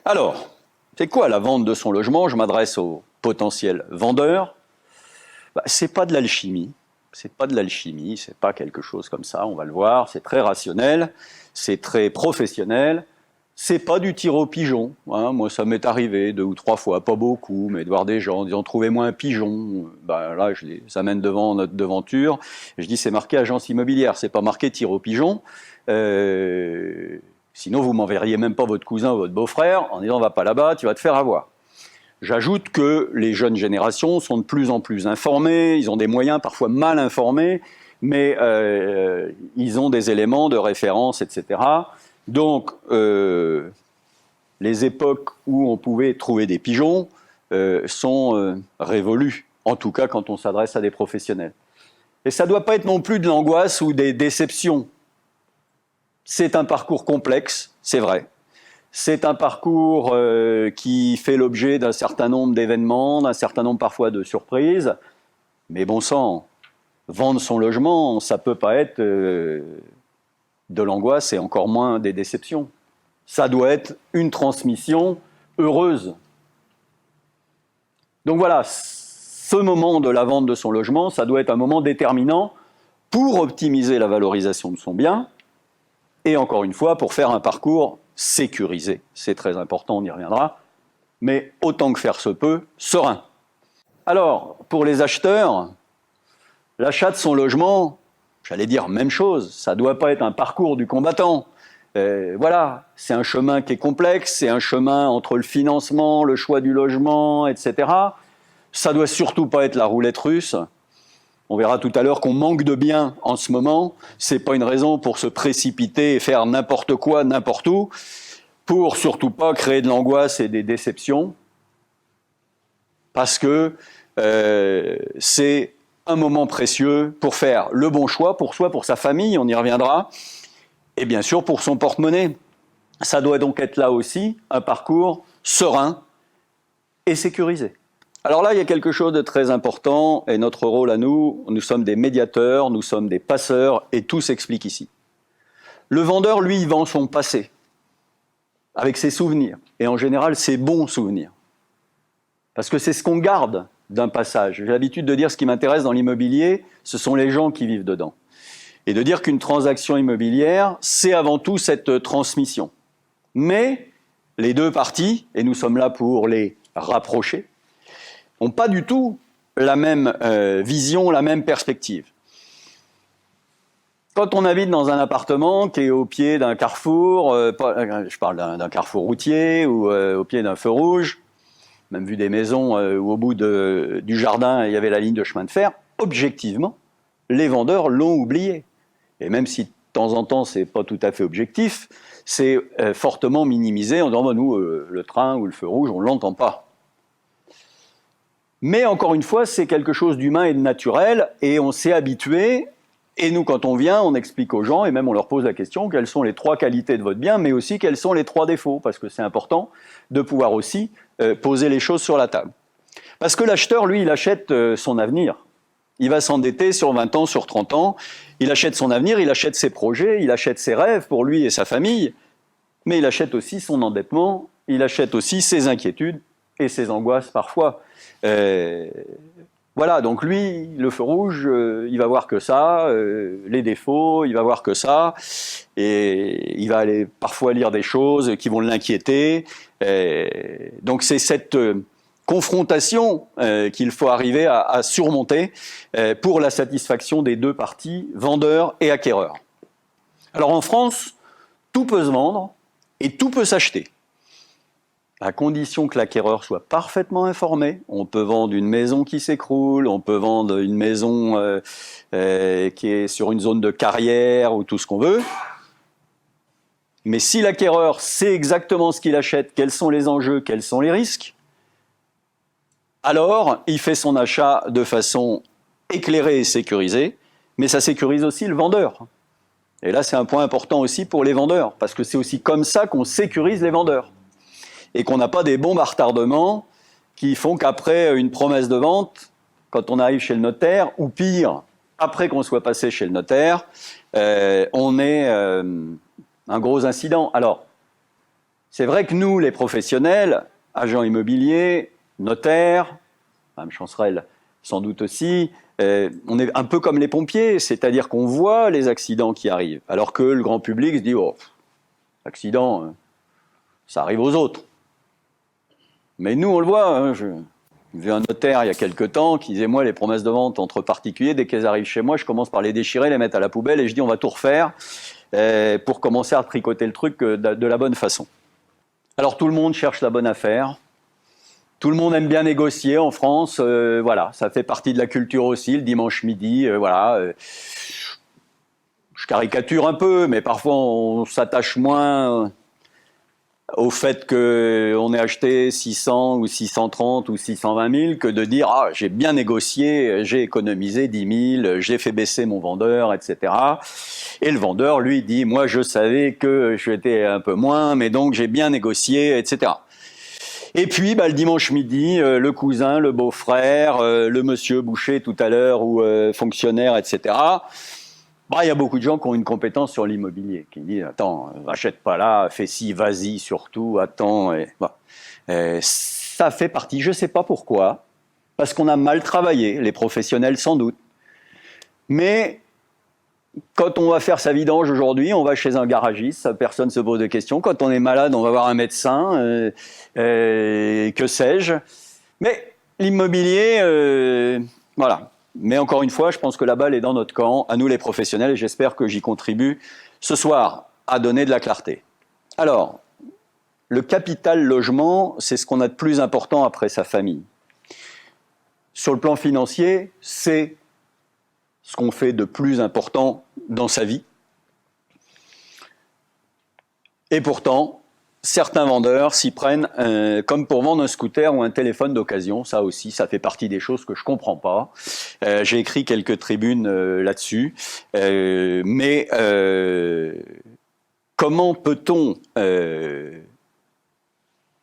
Alors, c'est quoi la vente de son logement? Je m'adresse aux potentiels vendeurs. C'est pas de l'alchimie. C'est pas de l'alchimie, c'est pas quelque chose comme ça, on va le voir. C'est très rationnel, c'est très professionnel. C'est pas du tir au pigeon. Hein. Moi, ça m'est arrivé 2 ou 3 fois, pas beaucoup, mais de voir des gens en disant trouvez-moi un pigeon. Là, je les amène devant notre devanture. Et je dis c'est marqué agence immobilière, c'est pas marqué tir au pigeon. Sinon, vous m'enverriez même pas votre cousin ou votre beau-frère en disant va pas là-bas, tu vas te faire avoir. J'ajoute que les jeunes générations sont de plus en plus informées, ils ont des moyens parfois mal informés, mais ils ont des éléments de référence, etc. Donc, les époques où on pouvait trouver des pigeons sont révolues, en tout cas quand on s'adresse à des professionnels. Et ça ne doit pas être non plus de l'angoisse ou des déceptions. C'est un parcours complexe, c'est vrai. C'est un parcours qui fait l'objet d'un certain nombre d'événements, d'un certain nombre parfois de surprises. Mais bon sang, vendre son logement, ça ne peut pas être de l'angoisse et encore moins des déceptions. Ça doit être une transmission heureuse. Donc voilà, ce moment de la vente de son logement, ça doit être un moment déterminant pour optimiser la valorisation de son bien et encore une fois pour faire un parcours sécurisé. C'est très important, on y reviendra, mais autant que faire se peut, serein. Alors, pour les acheteurs, l'achat de son logement, j'allais dire même chose, ça ne doit pas être un parcours du combattant. Voilà, c'est un chemin qui est complexe, c'est un chemin entre le financement, le choix du logement, etc. Ça ne doit surtout pas être la roulette russe. On verra tout à l'heure qu'on manque de biens en ce moment. Ce n'est pas une raison pour se précipiter et faire n'importe quoi, n'importe où, pour surtout pas créer de l'angoisse et des déceptions, parce que c'est un moment précieux pour faire le bon choix pour soi, pour sa famille, on y reviendra, et bien sûr pour son porte-monnaie. Ça doit donc être là aussi un parcours serein et sécurisé. Alors là, il y a quelque chose de très important, et notre rôle à nous sommes des médiateurs, nous sommes des passeurs, et tout s'explique ici. Le vendeur, lui, il vend son passé, avec ses souvenirs, et en général ses bons souvenirs. Parce que c'est ce qu'on garde d'un passage. J'ai l'habitude de dire ce qui m'intéresse dans l'immobilier, ce sont les gens qui vivent dedans. Et de dire qu'une transaction immobilière, c'est avant tout cette transmission. Mais les deux parties, et nous sommes là pour les rapprocher, n'ont pas du tout la même vision, la même perspective. Quand on habite dans un appartement qui est au pied d'un carrefour, je parle d'un carrefour routier ou au pied d'un feu rouge, même vu des maisons où au bout du jardin il y avait la ligne de chemin de fer, objectivement, les vendeurs l'ont oublié. Et même si de temps en temps c'est pas tout à fait objectif, c'est fortement minimisé en disant nous le train ou le feu rouge on l'entend pas. Mais encore une fois, c'est quelque chose d'humain et de naturel, et on s'est habitué, et nous, quand on vient, on explique aux gens, et même on leur pose la question, quelles sont les 3 qualités de votre bien, mais aussi quels sont les 3 défauts, parce que c'est important de pouvoir aussi poser les choses sur la table. Parce que l'acheteur, lui, il achète son avenir. Il va s'endetter sur 20 ans, sur 30 ans, il achète son avenir, il achète ses projets, il achète ses rêves pour lui et sa famille, mais il achète aussi son endettement, il achète aussi ses inquiétudes et ses angoisses parfois. Voilà, donc lui, le feu rouge, il va voir que ça, les défauts, il va voir que ça, et il va aller parfois lire des choses qui vont l'inquiéter. Donc c'est cette confrontation qu'il faut arriver à surmonter pour la satisfaction des deux parties, vendeurs et acquéreurs. Alors en France, tout peut se vendre et tout peut s'acheter. À condition que l'acquéreur soit parfaitement informé. On peut vendre une maison qui s'écroule, on peut vendre une maison qui est sur une zone de carrière ou tout ce qu'on veut. Mais si l'acquéreur sait exactement ce qu'il achète, quels sont les enjeux, quels sont les risques, alors il fait son achat de façon éclairée et sécurisée, mais ça sécurise aussi le vendeur. Et là, c'est un point important aussi pour les vendeurs, parce que c'est aussi comme ça qu'on sécurise les vendeurs. Et qu'on n'a pas des bombes à retardement qui font qu'après une promesse de vente, quand on arrive chez le notaire, ou pire, après qu'on soit passé chez le notaire, on ait un gros incident. Alors, C'est vrai que nous, les professionnels, agents immobiliers, notaires, Mme Chancerelle sans doute aussi, on est un peu comme les pompiers, c'est-à-dire qu'on voit les accidents qui arrivent, alors que le grand public se dit « oh, accident, ça arrive aux autres ». Mais nous, on le voit, hein, j'ai vu un notaire il y a quelque temps qui disait « moi, les promesses de vente entre particuliers, dès qu'elles arrivent chez moi, je commence par les déchirer, les mettre à la poubelle et je dis on va tout refaire pour commencer à tricoter le truc de la bonne façon ». Alors tout le monde cherche la bonne affaire. Tout le monde aime bien négocier en France, voilà, ça fait partie de la culture aussi, le dimanche midi, voilà. Je caricature un peu, mais parfois on s'attache moins au fait qu'on ait acheté 600 ou 630 ou 620 000 que de dire « ah, j'ai bien négocié, j'ai économisé 10 000, j'ai fait baisser mon vendeur, etc. » Et le vendeur, lui, dit « moi, je savais que j'étais un peu moins, mais donc j'ai bien négocié, etc. » Et puis, le dimanche midi, le cousin, le beau-frère, le monsieur boucher tout à l'heure ou fonctionnaire, etc. Il y a beaucoup de gens qui ont une compétence sur l'immobilier, qui disent « attends, achète pas là, fais ci, vas-y surtout, attends. » Ça fait partie, je ne sais pas pourquoi, parce qu'on a mal travaillé, les professionnels sans doute. Mais quand on va faire sa vidange aujourd'hui, on va chez un garagiste, personne ne se pose de questions. Quand on est malade, on va voir un médecin, que sais-je. Mais l'immobilier, voilà. Mais encore une fois, je pense que la balle est dans notre camp, à nous les professionnels, et j'espère que j'y contribue ce soir à donner de la clarté. Alors, le capital logement, c'est ce qu'on a de plus important après sa famille. Sur le plan financier, c'est ce qu'on fait de plus important dans sa vie. Et pourtant, certains vendeurs s'y prennent comme pour vendre un scooter ou un téléphone d'occasion. Ça aussi, ça fait partie des choses que je ne comprends pas. J'ai écrit quelques tribunes là-dessus. Mais comment peut-on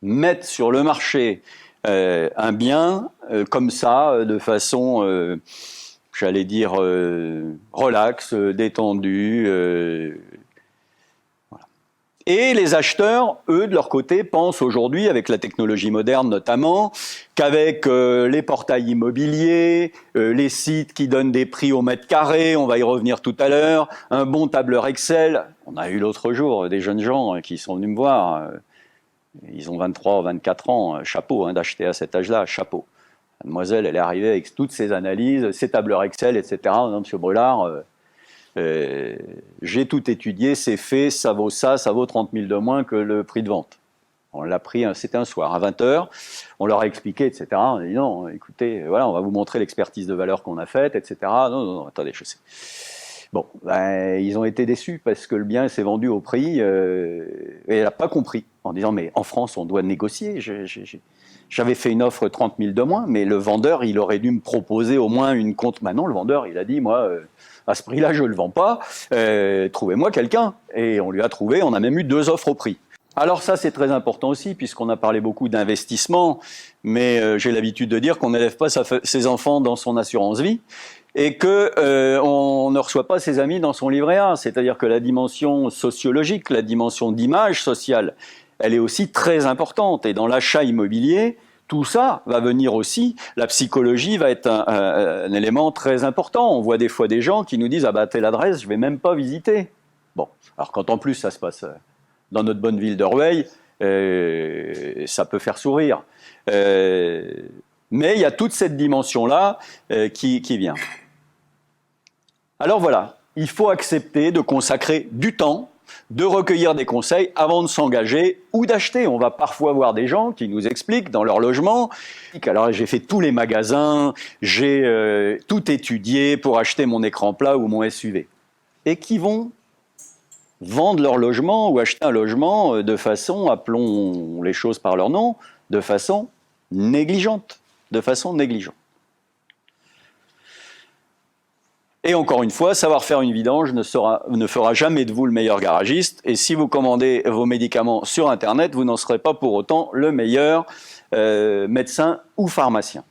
mettre sur le marché un bien comme ça, de façon, j'allais dire, relax, détendue, voilà. Et les acheteurs, eux, de leur côté, pensent aujourd'hui, avec la technologie moderne notamment, qu'avec les portails immobiliers, les sites qui donnent des prix au mètre carré, on va y revenir tout à l'heure, un bon tableur Excel. On a eu l'autre jour des jeunes gens qui sont venus me voir, ils ont 23 ou 24 ans, chapeau d'acheter à cet âge-là, chapeau. La demoiselle, elle est arrivée avec toutes ses analyses, ses tableurs Excel, etc. Non, monsieur Brulard, j'ai tout étudié, c'est fait, ça vaut 30 000 de moins que le prix de vente. On l'a pris, c'était un soir, à 20h, on leur a expliqué, etc. On a dit non, écoutez, voilà, on va vous montrer l'expertise de valeur qu'on a faite, etc. Non, attendez, je sais. Bon, ils ont été déçus parce que le bien s'est vendu au prix et elle n'a pas compris, en disant mais en France on doit négocier, j'avais fait une offre 30 000 de moins, mais le vendeur il aurait dû me proposer au moins une compte. Maintenant le vendeur il a dit moi à ce prix-là je ne le vends pas, trouvez-moi quelqu'un. Et on lui a trouvé, on a même eu 2 offres au prix. Alors ça c'est très important aussi puisqu'on a parlé beaucoup d'investissement, mais j'ai l'habitude de dire qu'on n'élève pas ses enfants dans son assurance vie. Et qu'on ne reçoit pas ses amis dans son livret A. C'est-à-dire que la dimension sociologique, la dimension d'image sociale, elle est aussi très importante. Et dans l'achat immobilier, tout ça va venir aussi. La psychologie va être un élément très important. On voit des fois des gens qui nous disent « ah bah telle adresse, je vais même pas visiter ». Bon, alors quand en plus ça se passe dans notre bonne ville de Rueil, ça peut faire sourire. Mais il y a toute cette dimension-là qui vient. Alors voilà, il faut accepter de consacrer du temps, de recueillir des conseils avant de s'engager ou d'acheter. On va parfois voir des gens qui nous expliquent dans leur logement « alors j'ai fait tous les magasins, j'ai tout étudié pour acheter mon écran plat ou mon SUV » et qui vont vendre leur logement ou acheter un logement de façon, appelons les choses par leur nom, de façon négligente. Et encore une fois, savoir faire une vidange ne fera jamais de vous le meilleur garagiste. Et si vous commandez vos médicaments sur Internet, vous n'en serez pas pour autant le meilleur médecin ou pharmacien.